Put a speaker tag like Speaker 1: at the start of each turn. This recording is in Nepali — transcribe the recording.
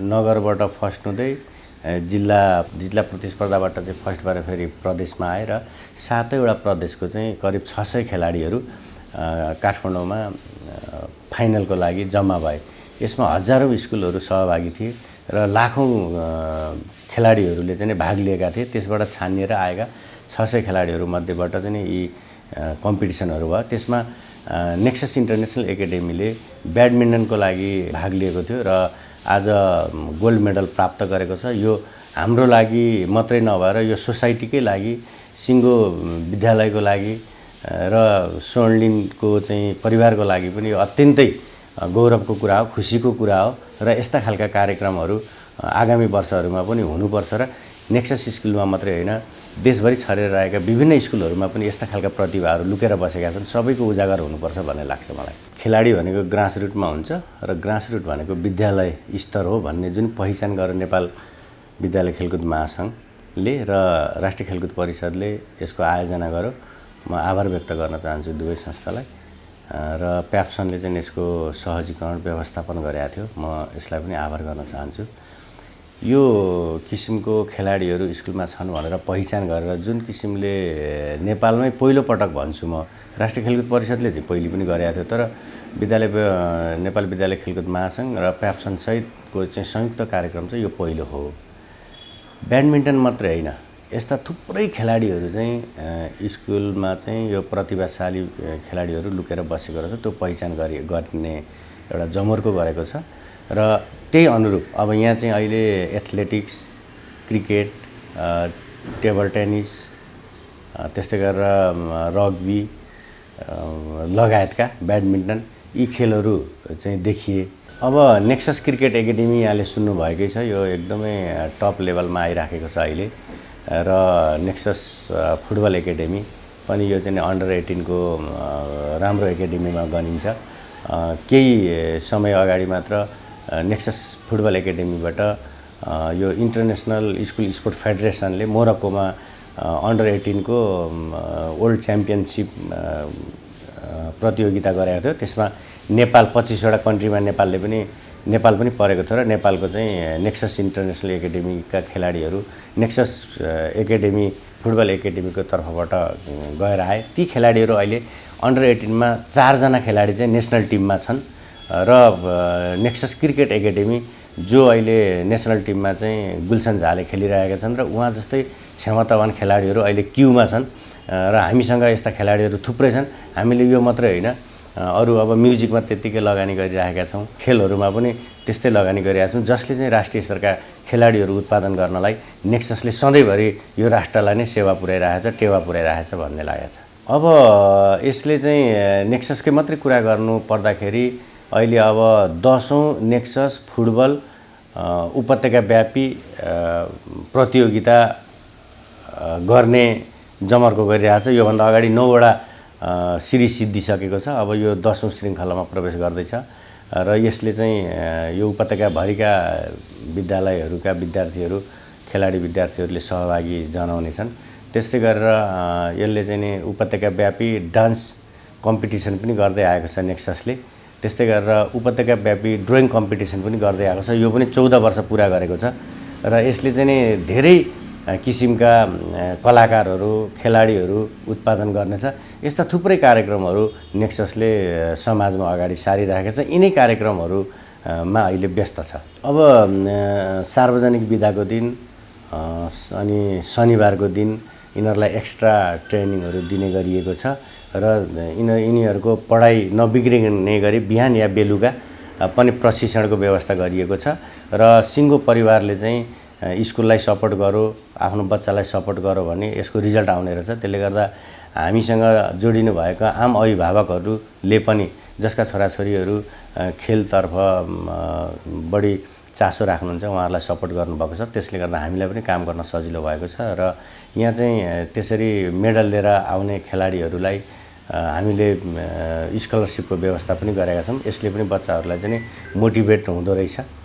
Speaker 1: नगरबाट फर्स्ट हुँदै जिल्ला प्रतिस्पर्धाबाट चाहिँ फर्स्ट भएर फेरि प्रदेशमा आए र 7वटा प्रदेशको चाहिँ करिब 600 खेलाडीहरू काठमाडौँमा फाइनलको लागि जम्मा भए। यसमा हजारौं स्कुलहरू सहभागी थिए र लाखौं खेलाडीहरूले चाहिँ भाग लिएका थिए। त्यसबाट छानिएर आएका 600 खेलाडीहरू मध्येबाट चाहिँ यी कम्पिटिसनहरू भयो। त्यसमा नेक्सस इन्टरनेसनल एकाडेमीले ब्याडमिन्टनको लागि भाग लिएको थियो र आज गोल्ड मेडल प्राप्त गरेको छ। यो हाम्रो लागि मात्रै नभएर यो सोसाइटीकै लागि, सिङ्गो विद्यालयको लागि र स्वर्णलिनको चाहिँ परिवारको लागि पनि यो अत्यन्तै गौरवको कुरा हो, खुसीको कुरा हो र यस्ता खालका कार्यक्रमहरू आगामी वर्षहरूमा पनि हुनुपर्छ र नेक्सस स्कुलमा मात्रै होइन, देशभरि छरेर रहेका विभिन्न स्कुलहरूमा पनि यस्ता खालका प्रतिभाहरू लुकेर बसेका छन्। सबैको उजागर हुनुपर्छ भन्ने लाग्छ मलाई। खेलाडी भनेको ग्रासरुटमा हुन्छ र ग्रासरुट भनेको विद्यालय स्तर हो भन्ने जुन पहिचान गरेर नेपाल विद्यालय खेलकुद महासङ्घले र राष्ट्रिय खेलकुद परिषदले यसको आयोजना गर्यो। म आभार व्यक्त गर्न चाहन्छु दुवै संस्थालाई र प्याप्सनले चाहिँ यसको सहजीकरण व्यवस्थापन गरेका थियो। म यसलाई पनि आभार गर्न चाहन्छु। यो किसिमको खेलाडीहरू स्कुलमा छन् भनेर पहिचान गरेर जुन किसिमले नेपालमै पहिलो पटक भन्छु म, राष्ट्रिय खेलकुद परिषदले चाहिँ पहिले पनि गरेको थियो, तर नेपाल विद्यालय खेलकुद महासङ्घ र प्याप्सन सहितको चाहिँ संयुक्त कार्यक्रम चाहिँ यो पहिलो हो। ब्याडमिन्टन मात्रै होइन, यस्ता थुप्रै खेलाडीहरू चाहिँ स्कुलमा चाहिँ यो प्रतिभाशाली खेलाडीहरू लुकेर बसेको रहेछ। त्यो पहिचान गर्ने एउटा जमर्को गरेको छ र त्यही अनुरूप अब यहाँ चाहिँ अहिले एथलेटिक्स, क्रिकेट, टेबल टेनिस, त्यस्तै गरेर रग्बी लगायतका ब्याडमिन्टन यी खेलहरू चाहिँ देखिए। अब नेक्सस क्रिकेट एकाडेमी यहाँले सुन्नुभएकै छ, यो एकदमै टप लेभलमा आइराखेको छ अहिले र नेक्सस फुटबल एकाडेमी पनि यो चाहिँ अन्डर 18 को राम्रो एकाडेमीमा गनिन्छ। केही समय अगाडि मात्र नेक्सस फुटबल एकाडेमीबाट यो इन्टरनेसनल स्कुल स्पोर्ट फेडरेसनले मोरक्कोमा अन्डर 18 को वर्ल्ड च्याम्पियनसिप प्रतियोगिता गरेको थियो। त्यसमा नेपाल 25वटा कन्ट्रीमा नेपाल पनि परेको थियो र नेपालको चाहिँ नेक्सस इन्टरनेसनल एकाडेमीका खेलाडीहरू नेक्सस एकाडेमी फुटबल एकाडेमीको तर्फबाट गएर आए। ती खेलाडीहरू अहिले अन्डर 18 मा 4 जना खेलाडी चाहिँ नेसनल टिममा छन् र नेक्सस क्रिकेट एकाडेमी जो अहिले नेसनल टिममा चाहिँ गुलसन झाले खेलिरहेका छन् र उहाँ जस्तै क्षमतावान खेलाडीहरू अहिले क्युमा छन् र हामीसँग यस्ता खेलाडीहरू थुप्रै छन्। हामीले यो मात्रै होइन, अरू अब म्युजिकमा त्यत्तिकै लगानी गरिरहेका छौँ, खेलहरूमा पनि त्यस्तै लगानी गरिरहेका छौँ, जसले चाहिँ राष्ट्रिय स्तरका खेलाडीहरू उत्पादन गर्नलाई नेक्ससले सधैँभरि यो राष्ट्रलाई नै सेवा पुर्याइरहेछ, टेवा पुर्याइरहेछ भन्ने लागेको छ। अब यसले चाहिँ नेक्ससकै मात्रै कुरा गर्नु पर्दाखेरि अहिले अब 10औं नेक्सस फुटबल उपत्यकाव्यापी प्रतियोगिता गर्ने जमर्को गरिरहेछ। योभन्दा अगाडि 9वटा सिरिज सिद्धिसकेको छ। अब यो 10औं श्रृङ्खलामा प्रवेश गर्दैछ र यसले चाहिँ यो उपत्यकाभरिका विद्यालयहरूका विद्यार्थीहरू, खेलाडी विद्यार्थीहरूले सहभागी जनाउनेछन्। त्यस्तै गरेर यसले चाहिँ नि उपत्यकाव्यापी डान्स कम्पिटिसन पनि गर्दै आएको छ नेक्ससले। त्यस्तै गरेर उपत्यकाव्यापी ड्रइङ कम्पिटिसन पनि गर्दै आएको छ। यो पनि 14 वर्ष पुरा गरेको छ र यसले चाहिँ नि धेरै किसिमका कलाकारहरू, खेलाडीहरू उत्पादन गर्नेछ। यस्ता थुप्रै कार्यक्रमहरू नेक्ससले समाजमा अगाडि सारिरहेको छ। यिनै कार्यक्रमहरूमा अहिले व्यस्त छ। अब सार्वजनिक बिदाको दिन अनि शनिबारको दिन यिनीहरूलाई एक्स्ट्रा ट्रेनिङहरू दिने गरिएको छ र यिनीहरूको पढाइ नबिग्रिने गरी बिहान या बेलुका पनि प्रशिक्षणको व्यवस्था गरिएको छ र सिङ्गो परिवारले चाहिँ स्कुललाई सपोर्ट गरो, आफ्नो बच्चालाई सपोर्ट गरो भने यसको रिजल्ट आउने रहेछ। त्यसले गर्दा हामीसँग जोडिनु भएका आम अभिभावकहरूले पनि जसका छोराछोरीहरू खेलतर्फ बढी चासो राख्नुहुन्छ उहाँहरूलाई सपोर्ट गर्नुभएको छ। त्यसले गर्दा हामीलाई पनि काम गर्न सजिलो भएको छ र यहाँ चाहिँ त्यसरी मेडल लिएर आउने खेलाडीहरूलाई हामीले स्कलरसिपको व्यवस्था पनि गरेका छौँ। यसले पनि बच्चाहरूलाई चाहिँ मोटिभेट हुँदो रहेछ।